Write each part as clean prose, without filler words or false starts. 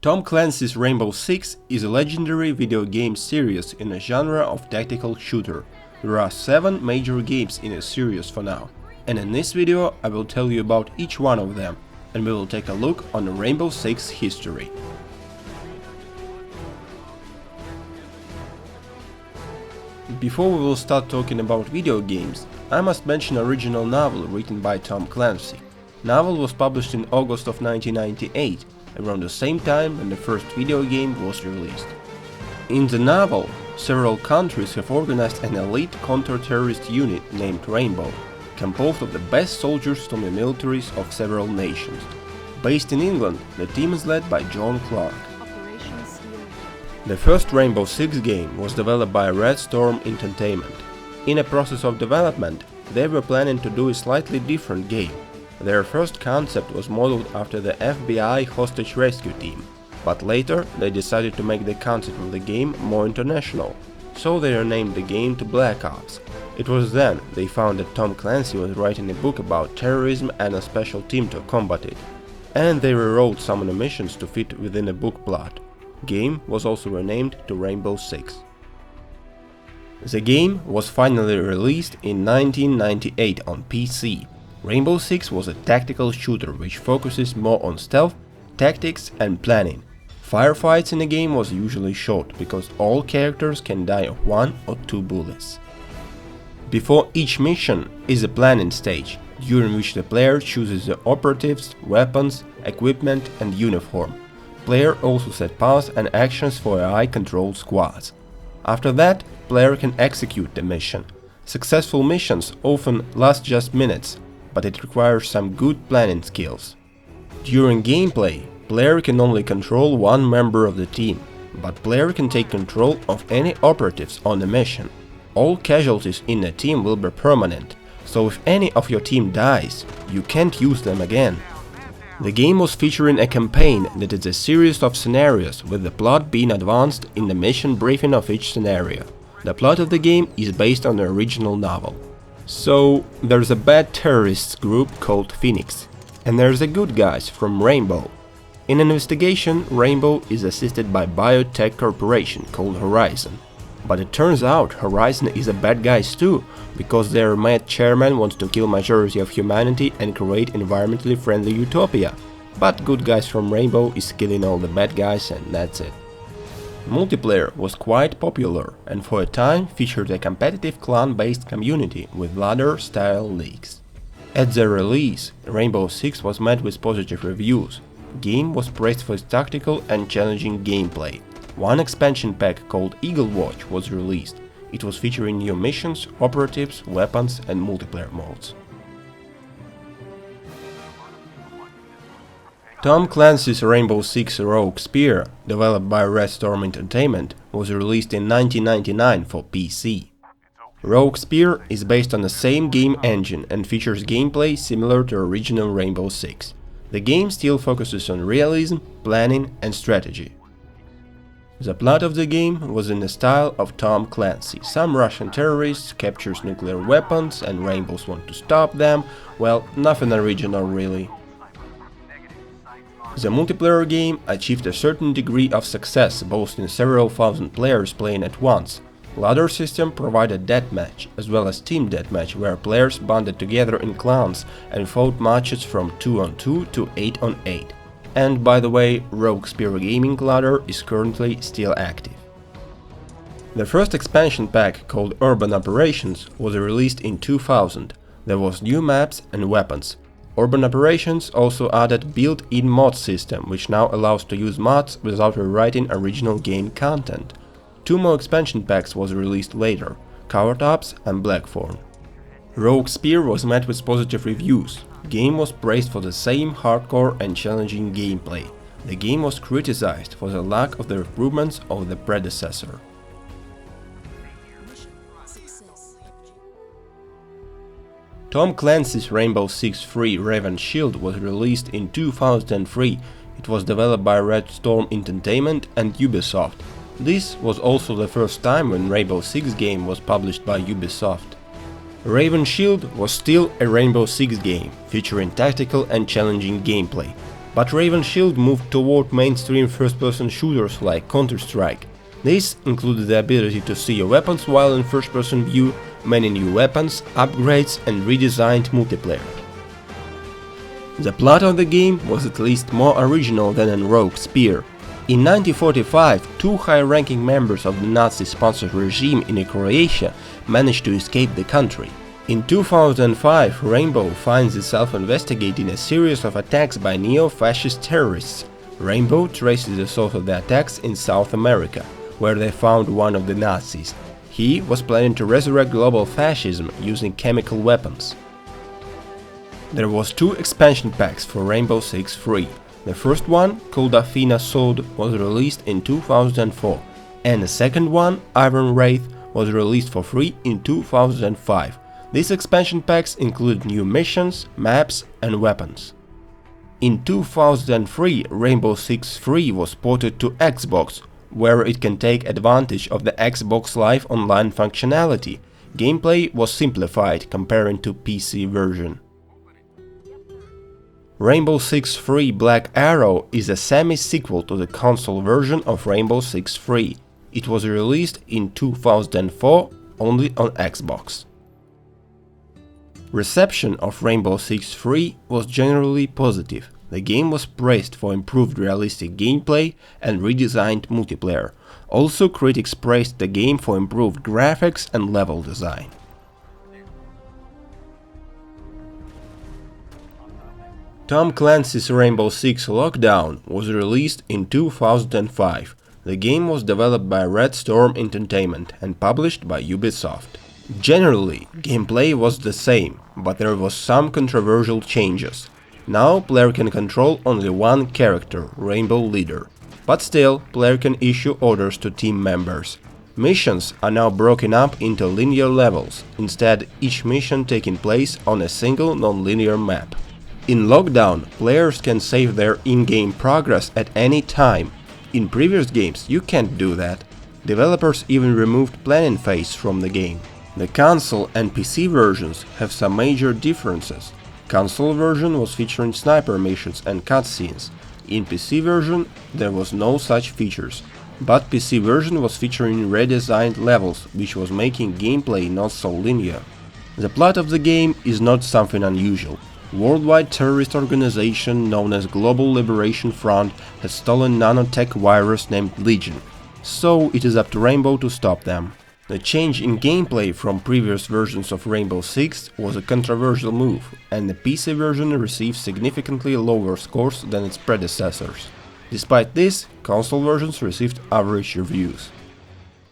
Tom Clancy's Rainbow Six is a legendary video game series in a genre of tactical shooter. There are 7 major games in a series for now, and in this video I will tell you about each one of them, and we will take a look on the Rainbow Six history. Before we will start talking about video games, I must mention an original novel written by Tom Clancy. Novel was published in August of 1998, around the same time when the first video game was released. In the novel, several countries have organized an elite counter-terrorist unit named Rainbow, composed of the best soldiers from the militaries of several nations. Based in England, the team is led by John Clark. The first Rainbow Six game was developed by Red Storm Entertainment. In a process of development, they were planning to do a slightly different game. Their first concept was modeled after the FBI hostage rescue team, but later they decided to make the concept of the game more international, so they renamed the game to Black Ops. It was then they found that Tom Clancy was writing a book about terrorism and a special team to combat it, and they rewrote some of the missions to fit within the book plot. Game was also renamed to Rainbow Six. The game was finally released in 1998 on PC. Rainbow Six was a tactical shooter which focuses more on stealth, tactics and planning. Firefights in the game was usually short, because all characters can die of 1 or 2 bullets. Before each mission is a planning stage, during which the player chooses the operatives, weapons, equipment and uniform. Player also set paths and actions for AI-controlled squads. After that, player can execute the mission. Successful missions often last just minutes, but it requires some good planning skills. During gameplay, player can only control one member of the team, but player can take control of any operatives on the mission. All casualties in the team will be permanent, so if any of your team dies, you can't use them again. The game was featuring a campaign that is a series of scenarios, with the plot being advanced in the mission briefing of each scenario. The plot of the game is based on the original novel. So, there's a bad terrorists group called Phoenix, and there's a good guys from Rainbow. In an investigation, Rainbow is assisted by biotech corporation called Horizon. But it turns out Horizon is a bad guys too, because their mad chairman wants to kill majority of humanity and create environmentally friendly utopia. But good guys from Rainbow is killing all the bad guys, and that's it. Multiplayer was quite popular and for a time featured a competitive clan-based community with ladder-style leagues. At their release, Rainbow Six was met with positive reviews. Game was praised for its tactical and challenging gameplay. One expansion pack called Eagle Watch was released. It was featuring new missions, operatives, weapons and multiplayer modes. Tom Clancy's Rainbow Six Rogue Spear, developed by Red Storm Entertainment, was released in 1999 for PC. Rogue Spear is based on the same game engine and features gameplay similar to original Rainbow Six. The game still focuses on realism, planning and strategy. The plot of the game was in the style of Tom Clancy. Some Russian terrorists captures nuclear weapons and Rainbows want to stop them. Well, nothing original really. The multiplayer game achieved a certain degree of success, boasting several thousand players playing at once. Ladder system provided deathmatch, as well as team deathmatch, where players banded together in clans and fought matches from 2-on-2 to 8-on-8. And by the way, Rogue Spear Gaming Ladder is currently still active. The first expansion pack, called Urban Operations, was released in 2000. There was new maps and weapons. Urban Operations also added built-in mod system, which now allows to use mods without rewriting original game content. 2 more expansion packs was released later, Covertops and Blackthorn. Rogue Spear was met with positive reviews. Game was praised for the same hardcore and challenging gameplay. The game was criticized for the lack of the improvements of the predecessor. Tom Clancy's Rainbow Six Free Raven Shield was released in 2003. It was developed by Red Storm Entertainment and Ubisoft. This was also the first time when Rainbow Six game was published by Ubisoft. Raven Shield was still a Rainbow Six game, featuring tactical and challenging gameplay. But Raven Shield moved toward mainstream first-person shooters like Counter-Strike. This included the ability to see your weapons while in first-person view, many new weapons, upgrades and redesigned multiplayer. The plot of the game was at least more original than in Rogue Spear. In 1945, two high-ranking members of the Nazi-sponsored regime in Croatia managed to escape the country. In 2005, Rainbow finds itself investigating a series of attacks by neo-fascist terrorists. Rainbow traces the source of the attacks in South America, where they found one of the Nazis. He was planning to resurrect global fascism using chemical weapons. There was 2 expansion packs for Rainbow Six Free. The first one, called Athena Sword, was released in 2004, and the second one, Iron Wraith, was released for free in 2005. These expansion packs include new missions, maps and weapons. In 2003, Rainbow Six Free was ported to Xbox, where it can take advantage of the Xbox Live Online functionality. Gameplay was simplified comparing to PC version. Rainbow Six Free Black Arrow is a semi-sequel to the console version of Rainbow Six Free. It was released in 2004 only on Xbox. Reception of Rainbow Six Free was generally positive. The game was praised for improved realistic gameplay and redesigned multiplayer. Also, critics praised the game for improved graphics and level design. Tom Clancy's Rainbow Six Lockdown was released in 2005. The game was developed by Red Storm Entertainment and published by Ubisoft. Generally, gameplay was the same, but there was some controversial changes. Now player can control only one character, Rainbow Leader, but still player can issue orders to team members. Missions are now broken up into linear levels, instead each mission taking place on a single non-linear map. In Lockdown, players can save their in-game progress at any time. In previous games you can't do that. Developers even removed planning phase from the game. The console and PC versions have some major differences. Console version was featuring sniper missions and cutscenes. In PC version there was no such features, but PC version was featuring redesigned levels, which was making gameplay not so linear. The plot of the game is not something unusual. Worldwide terrorist organization known as Global Liberation Front has stolen nanotech virus named Legion, so it is up to Rainbow to stop them. The change in gameplay from previous versions of Rainbow Six was a controversial move, and the PC version received significantly lower scores than its predecessors. Despite this, console versions received average reviews.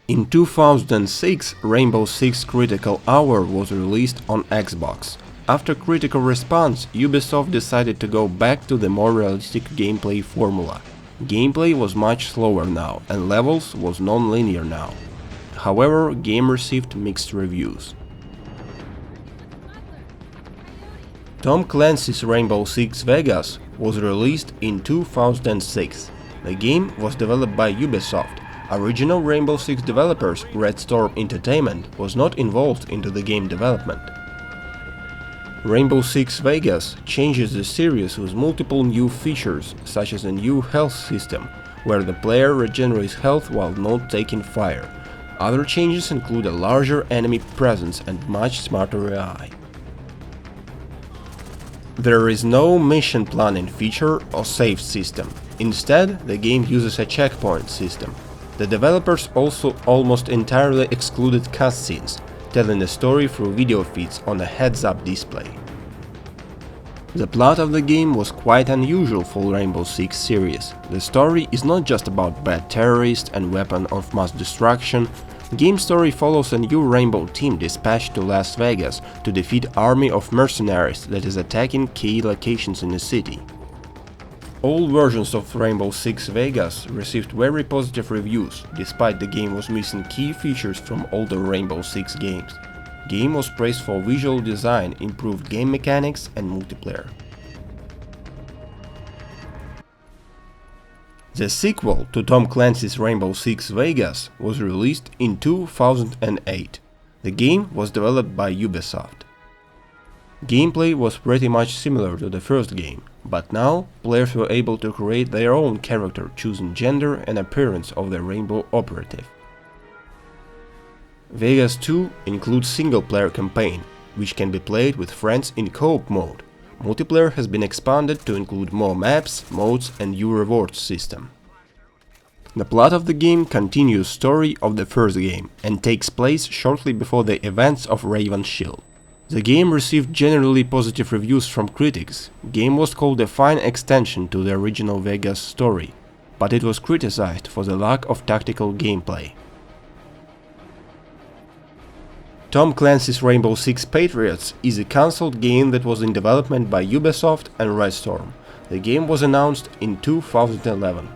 In 2006, Rainbow Six Critical Hour was released on Xbox. After critical response, Ubisoft decided to go back to the more realistic gameplay formula. Gameplay was much slower now, and levels was non-linear now. However, game received mixed reviews. Tom Clancy's Rainbow Six Vegas was released in 2006. The game was developed by Ubisoft. Original Rainbow Six developers, Red Storm Entertainment, was not involved into the game development. Rainbow Six Vegas changes the series with multiple new features, such as a new health system, where the player regenerates health while not taking fire. Other changes include a larger enemy presence and much smarter AI. There is no mission planning feature or save system. Instead, the game uses a checkpoint system. The developers also almost entirely excluded cutscenes, telling the story through video feeds on a heads-up display. The plot of the game was quite unusual for Rainbow Six series. The story is not just about bad terrorists and weapon of mass destruction. Game story follows a new Rainbow team dispatched to Las Vegas to defeat army of mercenaries that is attacking key locations in the city. All versions of Rainbow Six Vegas received very positive reviews, despite the game was missing key features from older Rainbow Six games. Game was praised for visual design, improved game mechanics and multiplayer. The sequel to Tom Clancy's Rainbow Six Vegas was released in 2008. The game was developed by Ubisoft. Gameplay was pretty much similar to the first game. but now players were able to create their own character, choosing gender and appearance of their rainbow operative. Vegas 2 includes single-player campaign, which can be played with friends in co-op mode. Multiplayer has been expanded to include more maps, modes and new rewards system. The plot of the game continues story of the first game and takes place shortly before the events of Raven's Shield. The game received generally positive reviews from critics. Game was called a fine extension to the original Vegas story, but it was criticized for the lack of tactical gameplay. Tom Clancy's Rainbow Six Patriots is a console game that was in development by Ubisoft and Red Storm. The game was announced in 2011.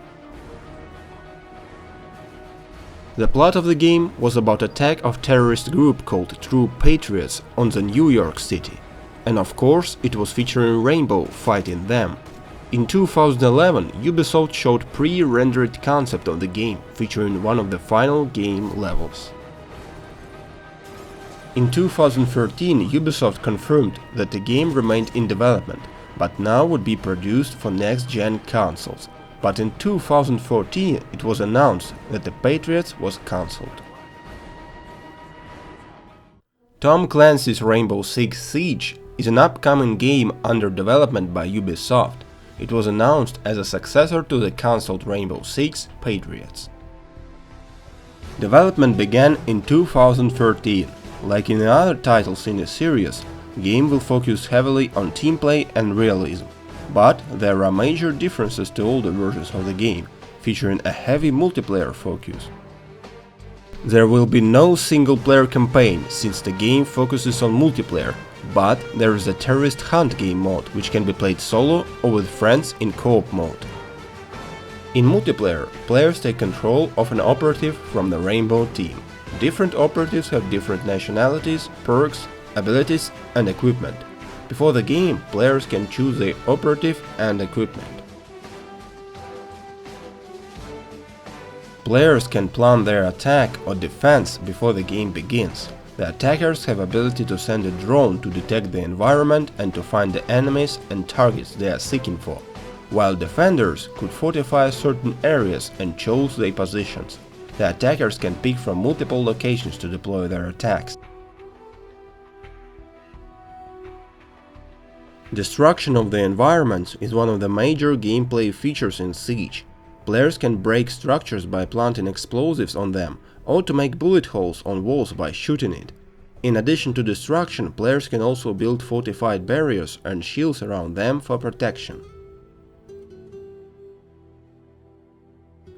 The plot of the game was about attack of terrorist group called True Patriots on the New York City. And of course it was featuring Rainbow fighting them. In 2011 Ubisoft showed pre-rendered concept of the game featuring one of the final game levels. In 2013 Ubisoft confirmed that the game remained in development, but now would be produced for next-gen consoles. But in 2014 it was announced that the Patriots was cancelled. Tom Clancy's Rainbow Six Siege is an upcoming game under development by Ubisoft. It was announced as a successor to the cancelled Rainbow Six Patriots. Development began in 2013. Like in the other titles in the series, the game will focus heavily on team play and realism. But there are major differences to older versions of the game, featuring a heavy multiplayer focus. There will be no single-player campaign, since the game focuses on multiplayer, but there is a terrorist hunt game mode, which can be played solo or with friends in co-op mode. In multiplayer, players take control of an operative from the Rainbow team. Different operatives have different nationalities, perks, abilities and equipment. Before the game, players can choose their operative and equipment. Players can plan their attack or defense before the game begins. The attackers have ability to send a drone to detect the environment and to find the enemies and targets they are seeking for, while defenders could fortify certain areas and choose their positions. The attackers can pick from multiple locations to deploy their attacks. Destruction of the environments is one of the major gameplay features in Siege. Players can break structures by planting explosives on them, or to make bullet holes on walls by shooting it. In addition to destruction, players can also build fortified barriers and shields around them for protection.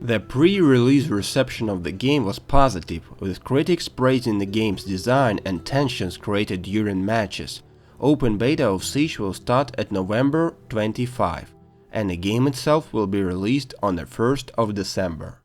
The pre-release reception of the game was positive, with critics praising the game's design and tensions created during matches. Open beta of Siege will start at November 25, and the game itself will be released on the 1st of December.